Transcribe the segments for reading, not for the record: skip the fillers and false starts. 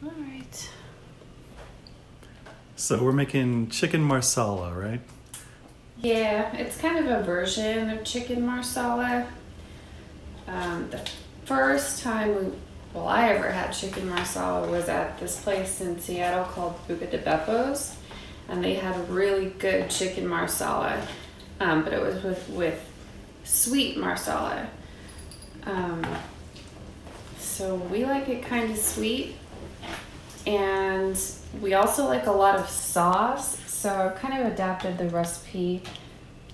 All right. So we're making chicken marsala, right? Yeah, it's kind of a version of chicken marsala. The first time I ever had chicken marsala was at this place in Seattle called Buca de Beppo's, and they had a really good chicken marsala, but it was with sweet marsala. So we like it kind of sweet, and we also like a lot of sauce. So I've kind of adapted the recipe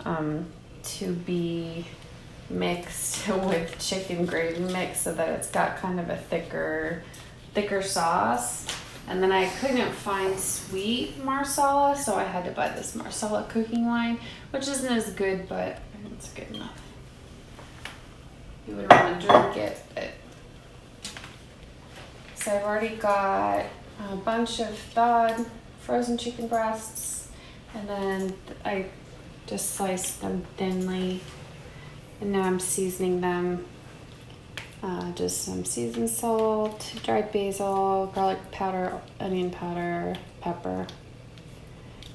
to be mixed with chicken gravy mix so that it's got kind of a thicker sauce. And then I couldn't find sweet marsala, so I had to buy this marsala cooking line, which isn't as good, but it's good enough. You would want to drink it. So I've already got a bunch of thawed frozen chicken breasts, and then I just sliced them thinly, and now I'm seasoning them. Just some seasoned salt, dried basil, garlic powder, onion powder, pepper,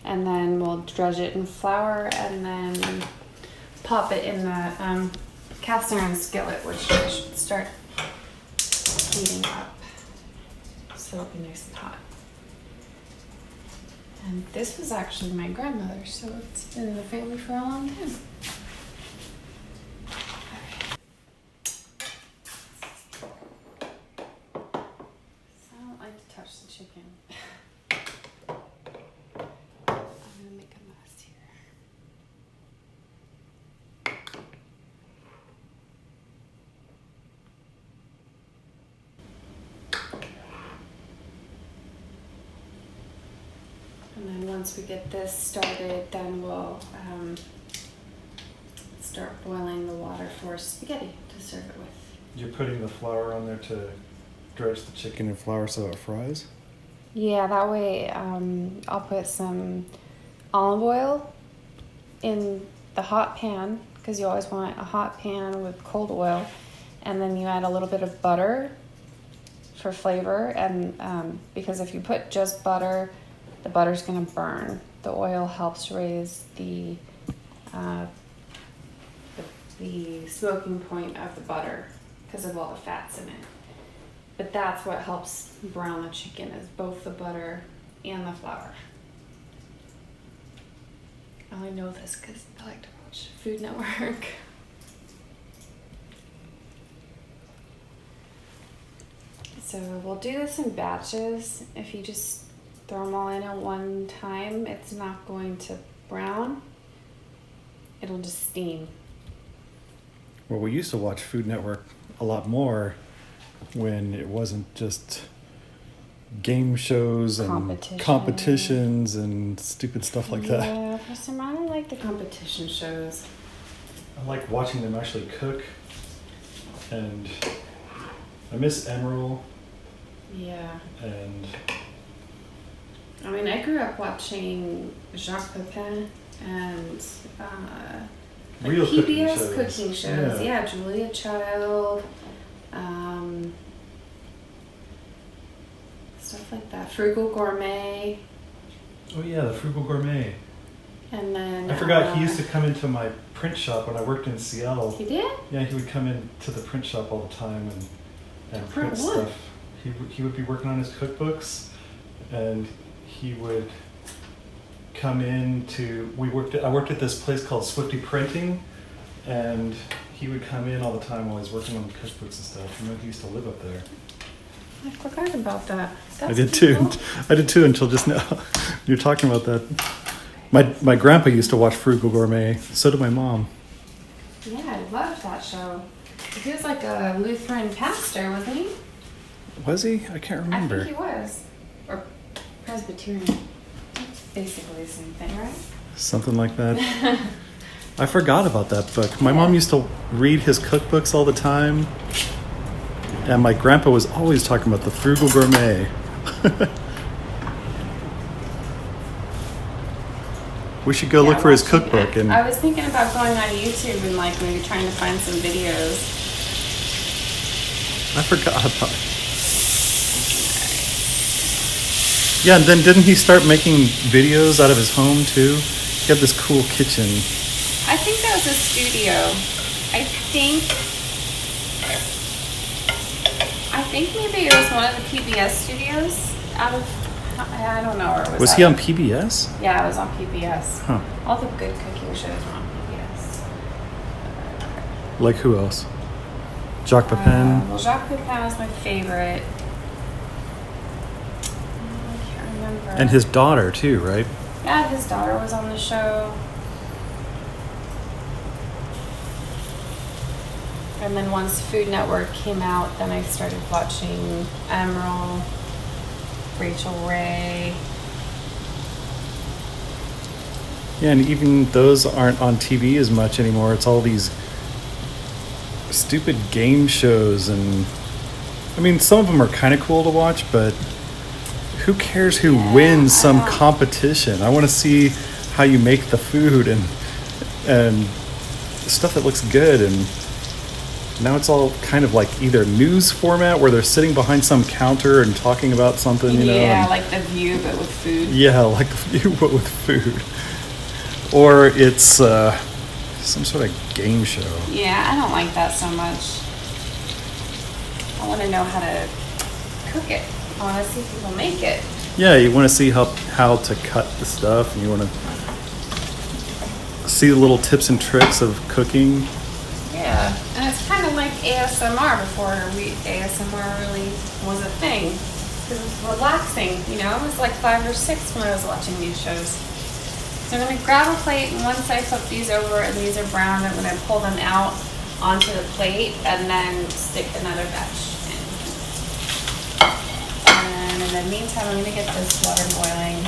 and then we'll dredge it in flour and then pop it in the cast iron skillet, which I should start heating up so it'll be nice and hot. And this was actually my grandmother's, so it's been in the family for a long time. So I don't like to touch the chicken. I'm gonna make a mess here. And then once we get this started, then we'll start boiling the water for spaghetti to serve it with. You're putting the flour on there to dredge the chicken in flour so it fries? Yeah, that way I'll put some olive oil in the hot pan, because you always want a hot pan with cold oil, and then you add a little bit of butter for flavor, and because if you put just butter, the butter's going to burn. The oil helps raise the smoking point of the butter because of all the fats in it. But that's what helps brown the chicken, is both the butter and the flour. I only know this because I like to watch Food Network. So we'll do this in batches. If you just throw them all in at one time, it's not going to brown. It'll just steam. Well, we used to watch Food Network a lot more when it wasn't just game shows and competitions and stupid stuff like that. Yeah, for some, I don't like the competition shows. I like watching them actually cook, and I miss Emerald. Yeah. And I mean, I grew up watching Jacques Pepin and real PBS cooking shows. Yeah. Yeah, Julia Child, stuff like that. Frugal Gourmet. Oh yeah, the Frugal Gourmet. And then I forgot he used to come into my print shop when I worked in Seattle. He did? Yeah, he would come into the print shop all the time and print what? stuff. He would be working on his cookbooks, and he would come in to, I worked at this place called Swifty Printing, and he would come in all the time while I was working on the cookbooks and stuff. You know, he used to live up there. I forgot about that. I did too. I did too until just now. You're talking about that. My grandpa used to watch Frugal Gourmet. So did my mom. Yeah, I loved that show. He was like a Lutheran pastor, wasn't he? Was he? I can't remember. I think he was. Or Presbyterian. It's basically the same thing, right? Something like that. I forgot about that book. My mom used to read his cookbooks all the time. And my grandpa was always talking about the Frugal Gourmet. We should go look for his cookbook. And I was thinking about going on YouTube and like maybe trying to find some videos I forgot about it. Yeah, and then didn't he start making videos out of his home too? He had this cool kitchen. I think that was a studio. I think maybe it was one of the PBS studios out of, I don't know where it was. Was he on PBS? Yeah, it was on PBS. Huh. All the good cooking shows were on PBS. Like who else? Jacques Pepin? Well, Jacques Pepin was my favorite. I can't remember. And his daughter too, right? Yeah, his daughter was on the show. And then once Food Network came out, then I started watching Emerald, Rachel Ray. Yeah, and even those aren't on TV as much anymore. It's all these stupid game shows, and I mean, some of them are kind of cool to watch, but who cares who wins some competition? I want to see how you make the food and stuff that looks good. And now it's all kind of like either news format where they're sitting behind some counter and talking about something, you know. Yeah, like The View, but with food. Yeah, like The View, but with food. Or it's some sort of game show. Yeah, I don't like that so much. I want to know how to cook it. I want to see people make it. Yeah, you want to see how to cut the stuff, and you want to see the little tips and tricks of cooking. Yeah, and it's kind of like ASMR before ASMR really was a thing. Because it was relaxing, you know. I was like 5 or 6 when I was watching these shows. So I'm going to grab a plate, and once I flip these over and these are brown, I'm going to pull them out onto the plate and then stick another batch in. And in the meantime, I'm going to get this water boiling.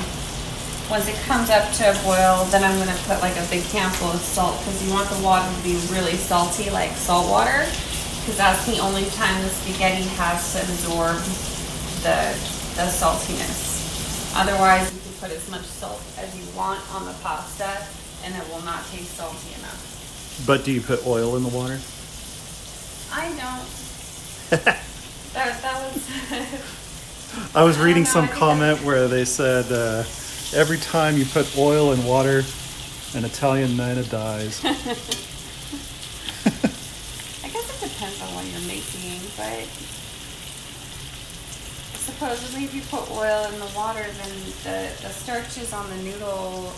Once it comes up to a boil, then I'm going to put like a big handful of salt, because you want the water to be really salty, like salt water, because that's the only time the spaghetti has to absorb the saltiness. Otherwise, you can put as much salt as you want on the pasta, and it will not taste salty enough. But do you put oil in the water? I don't. that was. I was reading some comment where they said every time you put oil in water, an Italian nana dies. I guess it depends on what you're making, but supposedly if you put oil in the water, then the starches on the noodle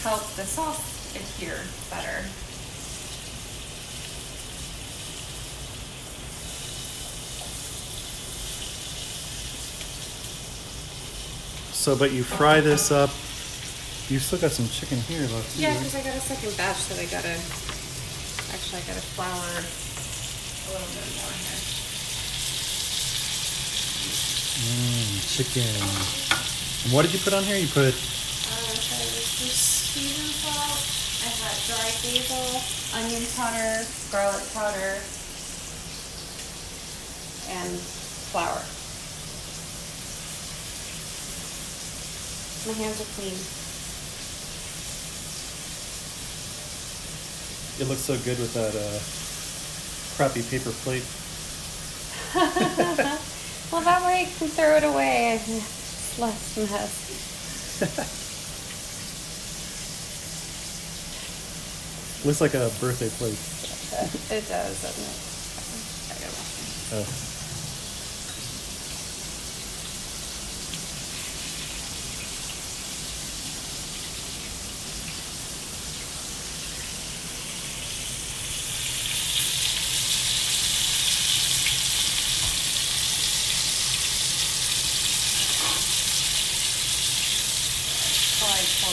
help the sauce adhere better. So, but you fry this up. You still got some chicken here left. Yeah, because I got a second batch that I gotta flour a little bit more here. Chicken. And what did you put on here? You put... So this is sweet and salt. I got dried basil, onion powder, garlic powder, and flour. My hands are clean. It looks so good with that crappy paper plate. Well, that way I can throw it away. It's less mess. Looks like a birthday plate. It does, doesn't it? I gotta wash it. Oh.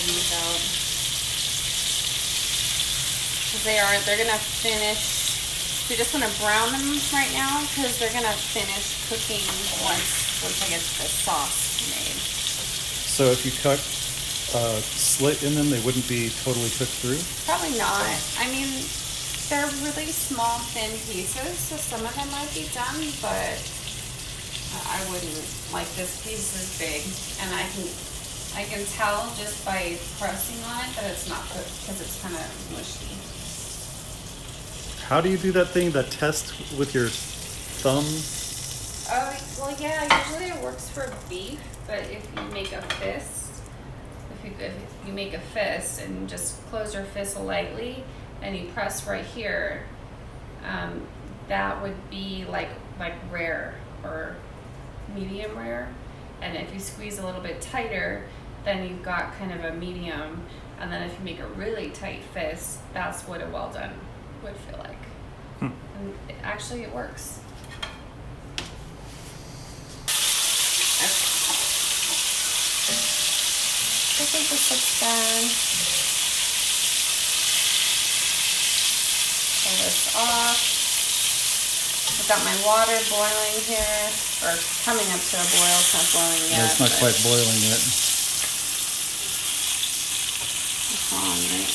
These out, because they're gonna finish. We just want to brown them right now because they're gonna finish cooking once I get the sauce made. So if you cut a slit in them, they wouldn't be totally cooked through? Probably not. I mean, they're really small, thin pieces, so some of them might be done, but I wouldn't. Like, this piece is big, and I can tell just by pressing on it that it's not cooked because it's kind of mushy. How do you do that thing, that test with your thumb? Well, yeah, usually it works for beef, but if you make a fist, if you make a fist and just close your fist lightly and you press right here, that would be like rare or medium rare. And if you squeeze a little bit tighter, then you've got kind of a medium. And then if you make a really tight fist, that's what a well done would feel like. And actually, it works. I think this looks done. Pull this off. I've got my water boiling here, or coming up to a boil. It's not boiling yet. Yeah, it's not quite boiling yet. It's on, right?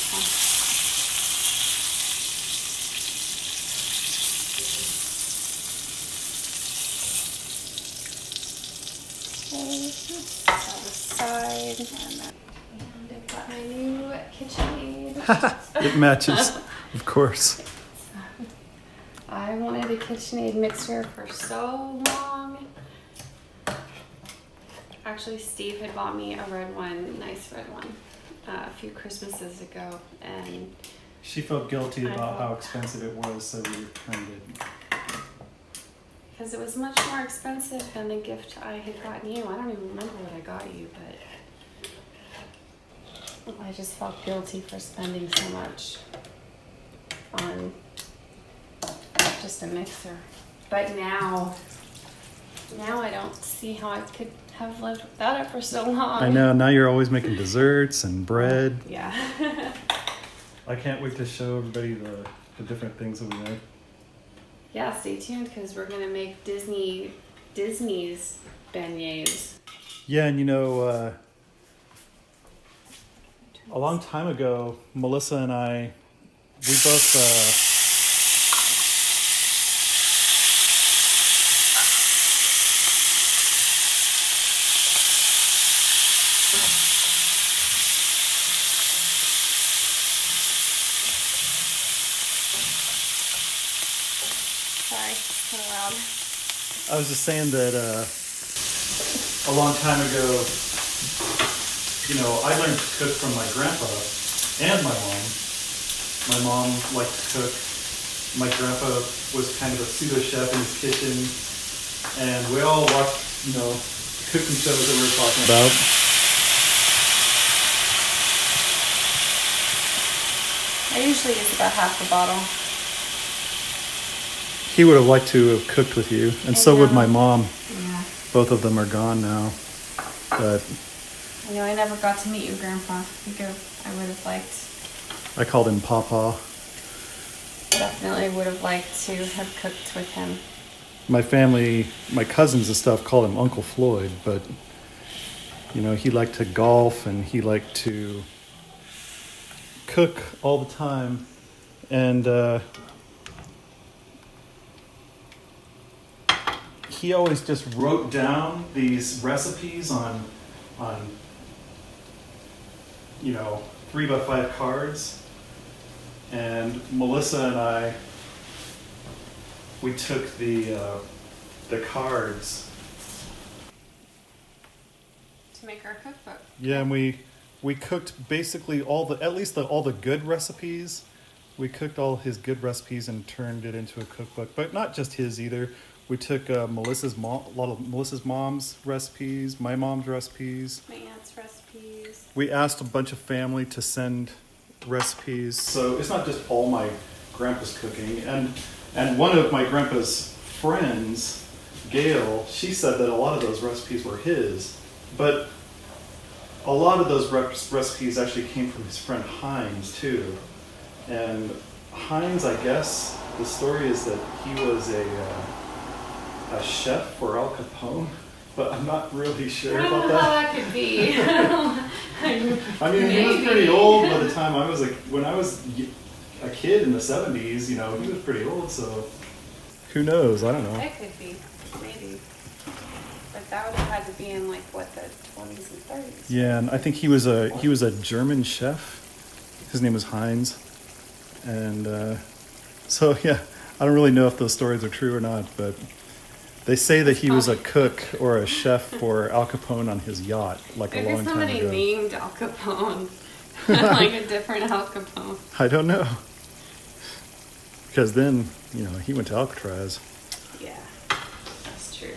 Side, and I've got my new KitchenAid. It matches, of course. I wanted a KitchenAid mixer for so long. Actually, Steve had bought me a red one, nice red one, a few Christmases ago, and She felt guilty about how expensive it was, so we returned it. because it was much more expensive than the gift I had gotten you. I don't even remember what I got you, but I just felt guilty for spending so much on just a mixer. But now I don't see how I could have lived without it for so long. I know, now you're always making desserts and bread. Yeah. I can't wait to show everybody the different things that we make. Yeah, stay tuned because we're gonna make Disney's beignets. Yeah, and a long time ago, Melissa and I, we both, Sorry, it's kind of loud. I was just saying that a long time ago, I learned to cook from my grandpa and my mom. My mom liked to cook. My grandpa was kind of a pseudo chef in his kitchen, and we all watched, cooking shows that we were talking about. I usually use about half the bottle. He would have liked to have cooked with you, and so would my mom. Yeah. Both of them are gone now, but I never got to meet your grandpa. I think I would have liked. I called him Papa. Definitely would have liked to have cooked with him. My family, my cousins and stuff, call him Uncle Floyd, but he liked to golf and he liked to cook all the time, and he always just wrote down these recipes on 3x5 cards. And Melissa and I, we took the cards To make our cookbook. Yeah, and we cooked basically all the good recipes. We cooked all his good recipes and turned it into a cookbook, but not just his either. We took a lot of Melissa's mom's recipes, my mom's recipes. My aunt's recipes. We asked a bunch of family to send recipes. So it's not just all my grandpa's cooking. And one of my grandpa's friends, Gail, she said that a lot of those recipes were his. But a lot of those recipes actually came from his friend Heinz too. And Heinz, I guess, the story is that he was a chef for Al Capone, but I'm not really sure about that. How that could be. I mean, he was pretty old by the time when I was a kid in the 70s, he was pretty old, so who knows? I don't know. It could be, maybe. But that would have had to be in the 20s and 30s. Yeah, and I think he was a German chef. His name was Heinz, and So yeah, I don't really know if those stories are true or not, but they say that he was a cook or a chef for Al Capone on his yacht, like a Maybe long time somebody ago. named Al Capone. Like a different Al Capone. I don't know. Because then, you know, he went to Alcatraz. Yeah, that's true.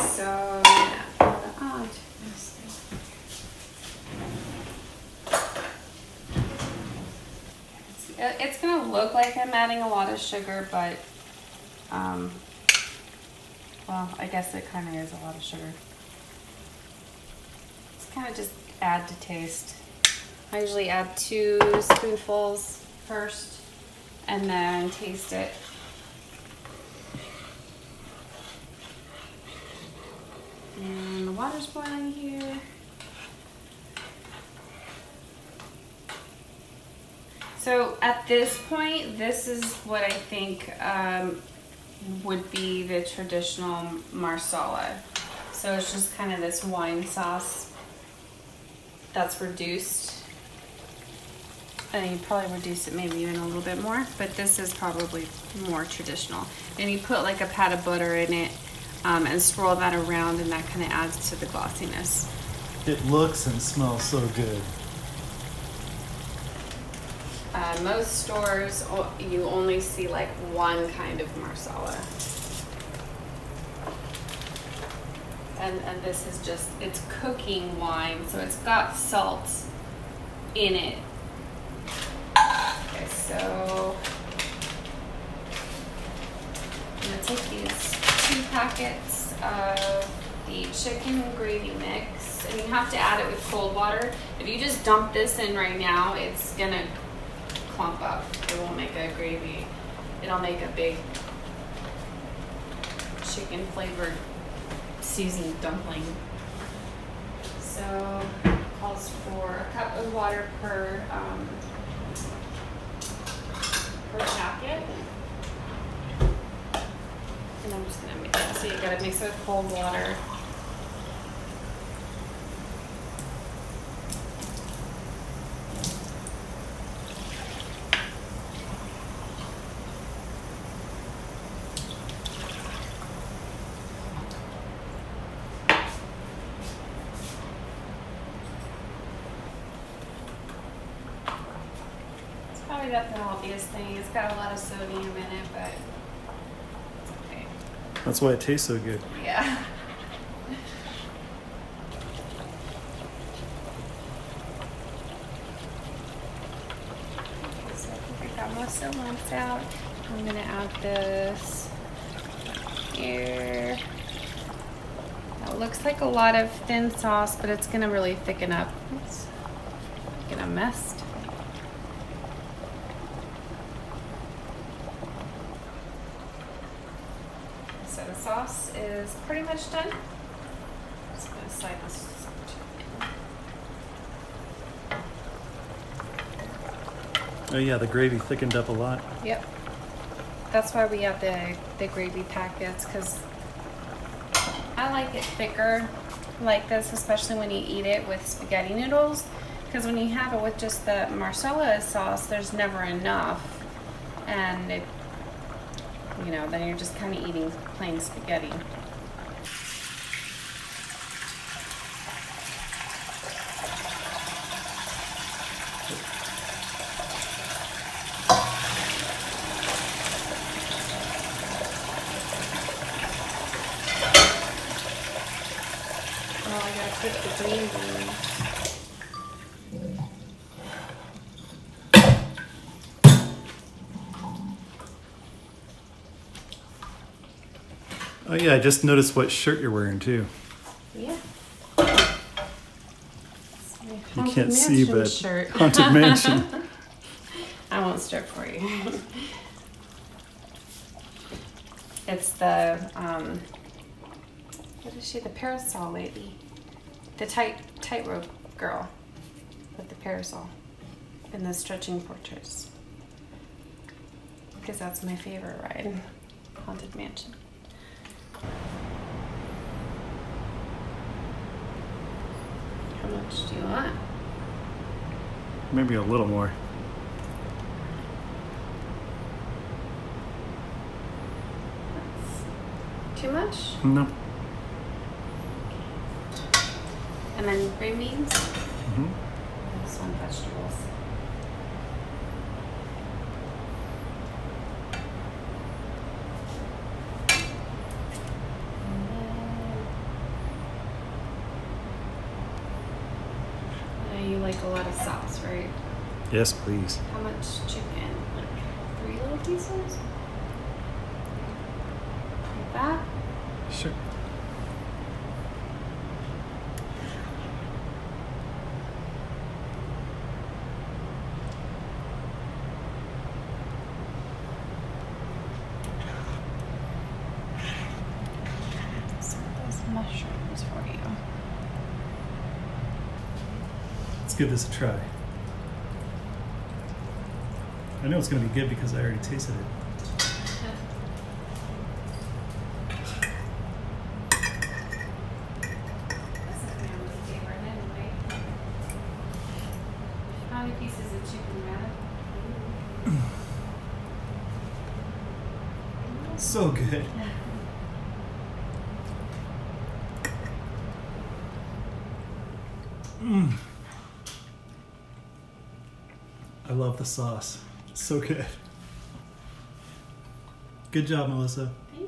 So, yeah. It's gonna look like I'm adding a lot of sugar, but, well, I guess it kind of is a lot of sugar. It's kind of just add to taste. I usually add 2 spoonfuls first and then taste it. And the water's boiling here. So at this point, this is what I think would be the traditional marsala. So it's just kind of this wine sauce that's reduced. And you probably reduce it maybe even a little bit more, but this is probably more traditional. And you put like a pat of butter in it and swirl that around, and that kind of adds to the glossiness. It looks and smells so good. Most stores, you only see like one kind of marsala. And this is just, it's cooking wine, so it's got salt in it. Okay, so I'm gonna take these 2 packets of the chicken gravy mix, and you have to add it with cold water. If you just dump this in right now, it's gonna clump up. It won't make a gravy. It'll make a big chicken flavored seasoned dumpling. So calls for a cup of water per packet. And I'm just gonna mix it. So you gotta mix it with cold water. Probably not the healthiest thing. It's got a lot of sodium in it, but it's okay. That's why it tastes so good. Yeah. So I think I got most of the lumps out. I'm gonna add this here. That looks like a lot of thin sauce, but it's gonna really thicken up. It's gonna mess. So the sauce is pretty much done. Just gonna slide this in. Oh yeah, the gravy thickened up a lot. Yep. That's why we have the gravy packets, because I like it thicker like this, especially when you eat it with spaghetti noodles. Because when you have it with just the marsala sauce, there's never enough. And it, you know, then you're just kind of eating plain spaghetti. Oh, I gotta cook the green beans. Oh yeah, I just noticed what shirt you're wearing too. Yeah. You can't see, but shirt. Haunted Mansion. I won't strip for you. It's the what is she? The parasol lady, the tightrope girl with the parasol and the stretching fortress. Because that's my favorite ride, Haunted Mansion. How much do you want? Maybe a little more. Too much? No. And then green beans? Mm-hmm. This one, vegetables. And then, you like a lot of sauce, right? Yes, please. How much chicken? Like 3 little pieces? Like that? Sure. Some of those mushrooms for you. Let's give this a try. I know it's going to be good because I already tasted it. This is my only favorite anyway. How many pieces of chicken, Matt? So good. Mm. I love the sauce. It's so good. Good job, Melissa. Thank